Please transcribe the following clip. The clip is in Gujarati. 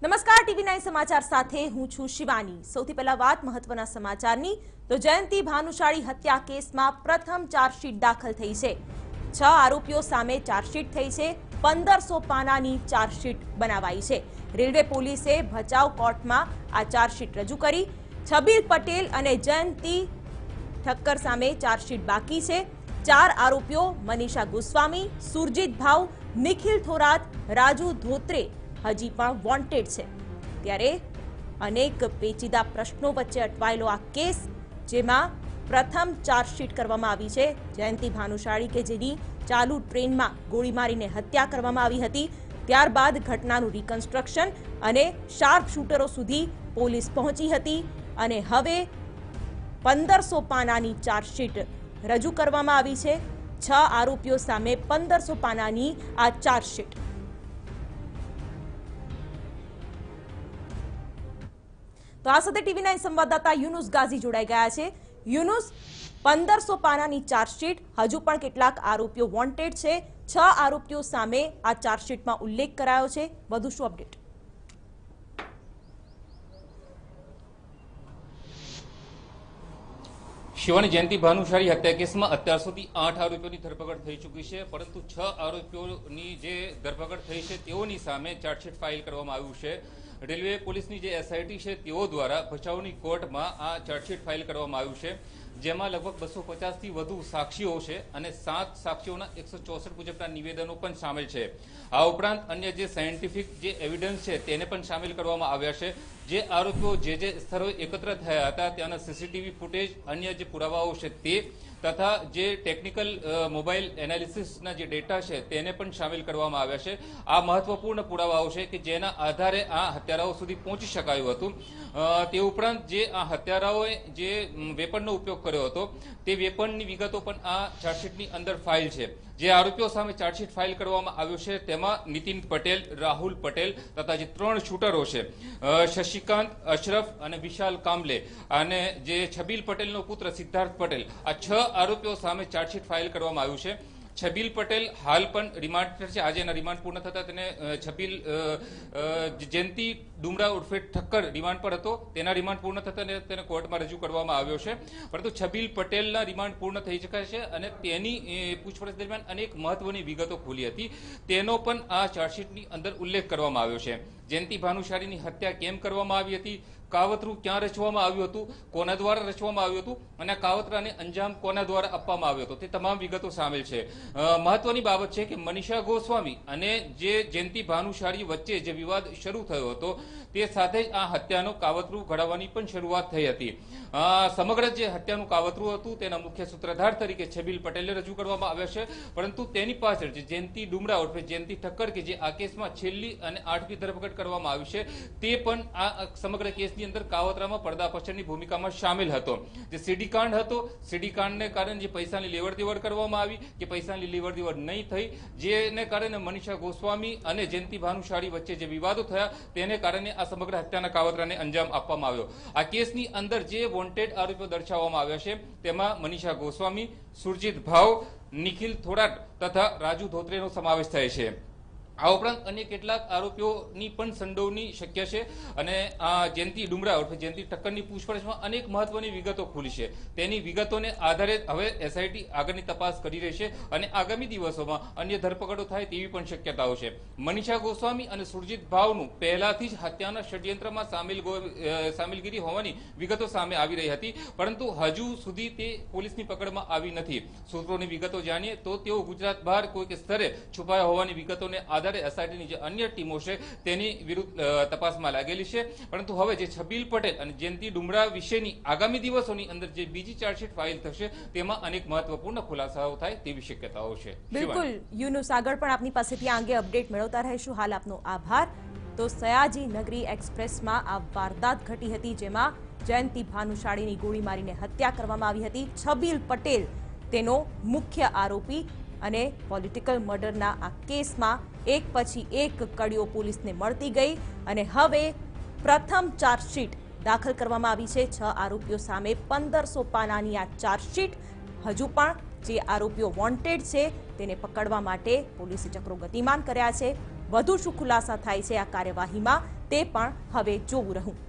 નમસ્કાર ટીવી9 સમાચાર સાથે હું છું શિવાની। સૌથી પહેલા વાત મહત્વના સમાચારની તો જયંતી ભાનુશાળી હત્યા કેસમાં પ્રથમ ચાર્જશીટ દાખલ થઈ છે। 6 આરોપીઓ સામે ચાર્જશીટ થઈ છે। 1500 પાનાની ચાર્જશીટ બનાવાઈ છે। રેલવે પોલીસે ભચાઉ કોર્ટમાં આ ચાર્જશીટ રજૂ કરી। છબીલ પટેલ અને જયંતી ઠક્કર સામે ચાર્જશીટ બાકી છે। 4 આરોપીઓ મનીષા ગોસ્વામી, સુરજીત ભાવ, નિખિલ થોરાત, રાજુ ધોત્રે હજી પણ વોન્ટેડ છે। ત્યારે અનેક પેચીદા પ્રશ્નો વચ્ચે અટવાયેલો આ કેસ, જેમાં પ્રથમ ચાર્જશીટ કરવામાં આવી છે જયંતી ભાનુશાળી કે જેની ચાલુ ટ્રેનમાં ગોળી મારીને હત્યા કરવામાં આવી હતી। ત્યારબાદ ઘટનાનું રિકન્સ્ટ્રક્શન અને શાર્પ શૂટરો સુધી પોલીસ પહોંચી હતી અને હવે 1500 પાનાની ચાર્જશીટ રજૂ કરવામાં આવી છે। 6 આરોપીઓ સામે 1500 પાનાની આ ચાર્જશીટ। તો આ સાથે ટીવી9 સંવાદદાતા યુનુસ ગાઝી જોડાઈ ગયા છે। યુનુસ, 1500 પાનાની ચાર્જશીટ, હજુ પણ કેટલાક આરોપીઓ વોન્ટેડ છે। 6 આરોપીઓ સામે આ ચાર્જશીટમાં ઉલ્લેખ કરાયો છે। વધુ શું અપડેટ? શિવાની, જયંતી ભાનુશાળી હત્યા કેસમાં અત્યાર સુધી 8 આરોપીઓની ધરપકડ થઈ ચૂકી છે, પરંતુ 6 આરોપીઓની જે ધરપકડ થઈ છે તેઓની સામે ચાર્જશીટ ફાઇલ કરવામાં આવ્યું છે। રેલવે પોલીસની જે એસઆઈટી છે તેઓ દ્વારા ભચાઉની કોર્ટમાં આ ચાર્જશીટ ફાઇલ કરવામાં આવ્યું છે, જેમાં લગભગ 250થી વધુ સાક્ષીઓ છે અને 7 સાક્ષીઓના 164 મુજબના નિવેદનો પણ સામેલ છે। આ ઉપરાંત અન્ય જે સાયન્ટિફિક જે એવિડન્સ છે તેને પણ સામેલ કરવામાં આવ્યા છે। જે આરોપીઓ જે સ્થળોએ એકત્ર થયા હતા ત્યાંના સીસીટીવી ફૂટેજ, અન્ય જે પુરાવાઓ છે તે તથા જે ટેકનિકલ મોબાઈલ એનાલિસિસના જે ડેટા છે તેને પણ સામેલ કરવામાં આવ્યા છે। આ મહત્વપૂર્ણ પુરાવાઓ છે કે જેના આધારે આ હત્યારાઓ સુધી પહોંચી શકાયું હતું। તે ઉપરાંત જે આ હત્યારાઓએ જે વેપનનો ઉપયોગ કર્યો હતો તે વેપનની વિગતો પણ આ ચાર્જશીટની અંદર ફાઇલ છે। જે આરોપીઓ સામે ચાર્જશીટ ફાઇલ કરવામાં આવ્યો છે તેમાં નીતિન પટેલ, રાહુલ પટેલ તથા જે 3 શૂટરો છે, શશિકાંત, અશરફ અને વિશાલ કામલે, અને જે છબીલ પટેલનો પુત્ર સિદ્ધાર્થ પટેલ, આ 6 આરોપીઓ સામે ચાર્જશીટ ફાઇલ કરવામાં આવ્યું છે। છબીલ પટેલ હાલ પણ રિમાન્ડ પર છે। આજે એના રિમાન્ડ પૂર્ણ થતા તેને છબીલ જયંતી ડુમરા ઉર્ફે ઠક્કર રિમાન્ડ પર હતો, તેના રિમાન્ડ પૂર્ણ થતા તેને કોર્ટમાં રજૂ કરવામાં આવ્યો છે। પરંતુ છબીલ પટેલના રિમાન્ડ પૂર્ણ થઈ ચૂક્યા છે અને તેની પૂછપરછ દરમિયાન અનેક મહત્વની વિગતો ખુલી હતી, તેનો પણ આ ચાર્જશીટની અંદર ઉલ્લેખ કરવામાં આવ્યો છે। જયંતી ભાનુશાળીની હત્યા કેમ કરવામાં આવી હતી, કાવતરું ક્યાં રચવામાં આવ્યું હતું, કોના દ્વારા રચવામાં આવ્યું હતું અને કાવતરાને અંજામ કોના દ્વારા આપવામાં આવ્યો હતો, તે તમામ વિગતો સામેલ છે। મહત્વની બાબત છે કે મનીષા ગોસ્વામી અને જે જયંતી ભાનુશાળી વચ્ચે જે વિવાદ શરૂ થયો હતો તે સાથે જ આ હત્યાનો કાવતરું ઘડાવવાની પણ શરૂઆત થઈ હતી। સમગ્ર જે હત્યાનું કાવતરું હતું તેના મુખ્ય સૂત્રધાર તરીકે છબીલ પટેલને રજૂ કરવામાં આવ્યા છે, પરંતુ તેની પાછળ જે જયંતી ડુમરા ઉર્ફે જયંતી ઠક્કર કે જે આ કેસમાં છેલ્લી અને 8મી ધરપકડ કરવામાં આવી છે તે પણ આ સમગ્ર કેસની અંદર કાવતરામાં પડદા પાછળની ભૂમિકામાં સામેલ હતો। જે સીડીકાંડ હતો, સીડીકાંડને કારણે જે પૈસાની લેવડ દેવડ કરવામાં આવી કે પૈસાની લેવડ દેવડ નહીં થઈ, જેને કારણે મનીષા ગોસ્વામી અને જયંતી ભાનુશાળી વચ્ચે જે વિવાદો થયા તેને કારણે આ સમગ્ર હત્યાના કાવતરાને અંજામ આપવામાં આવ્યો। આ કેસની અંદર જે વોન્ટેડ આરોપીઓ દર્શાવવામાં આવ્યા છે તેમાં મનીષા ગોસ્વામી, સુરજીત ભાવ, નિખિલ થોરાટ તથા રાજુ ધોત્રેનો સમાવેશ થાય છે। આ ઉપરાંત અન્ય કેટલાક આરોપીઓની પણ સંડોવણી શક્ય છે અને આ જયંતી ડુમરા ઉર્ફે જયંતી ઠક્કરની પૂછપરછમાં અનેક મહત્વની વિગતો ખુલી છે। તેની વિગતોને આધારે હવે એસઆઈટી આગળની તપાસ કરી રહી છે અને આગામી દિવસોમાં અન્ય ધરપકડો થાય તેવી પણ શક્યતાઓ છે। મનીષા ગોસ્વામી અને સુરજીત ભાવનું પહેલાથી જ હત્યાના ષડયંત્રમાં સામેલગીરી હોવાની વિગતો સામે આવી રહી હતી, પરંતુ હજુ સુધી તે પોલીસની પકડમાં આવી નથી। સૂત્રોની વિગતો જાણીએ તો તેઓ ગુજરાત બહાર કોઈક સ્તરે છુપાયા હોવાની વિગતોને આધારે એસઆઈટીની જે અન્ય ટીમો છે તેની વિરુદ્ધ તપાસમાં લાગેલી છે, પરંતુ હવે જે છબીલ પટેલ અને જયંતી ડુમરા વિશેની આગામી દિવસોની અંદર જે બીજી ચાર્જશીટ ફાઇલ થશે તેમાં અનેક મહત્વપૂર્ણ ખુલાસાઓ થાય તેવી શક્યતાઓ છે। બિલકુલ યુનુસ, આગળ પણ આપની પાસેથી અંગે અપડેટ મેળવતા રહીશું। હાલ આપનો આભાર। તો સયાજી નગરી એક્સપ્રેસમાં આ વારદાત ઘટી હતી, જેમાં જયંતી ભાનુશાળીની ગોળી મારીને હત્યા કરવામાં આવી હતી। છબીલ પટેલ તેનો મુખ્ય આરોપી અને પોલિટિકલ મર્ડરના આ કેસમાં એક પછી એક કડીઓ પોલીસને મળતી ગઈ અને હવે પ્રથમ ચાર્જશીટ દાખલ કરવામાં આવી છે। 6 આરોપીઓ સામે 1500 પાનાની આ ચાર્જશીટ। હજુ પણ જે આરોપીઓ વોન્ટેડ છે તેને પકડવા માટે પોલીસે ચક્રો ગતિમાન કર્યા છે। વધુ શું ખુલાસા થાય છે આ કાર્યવાહીમાં તે પણ હવે જોવું રહ્યું।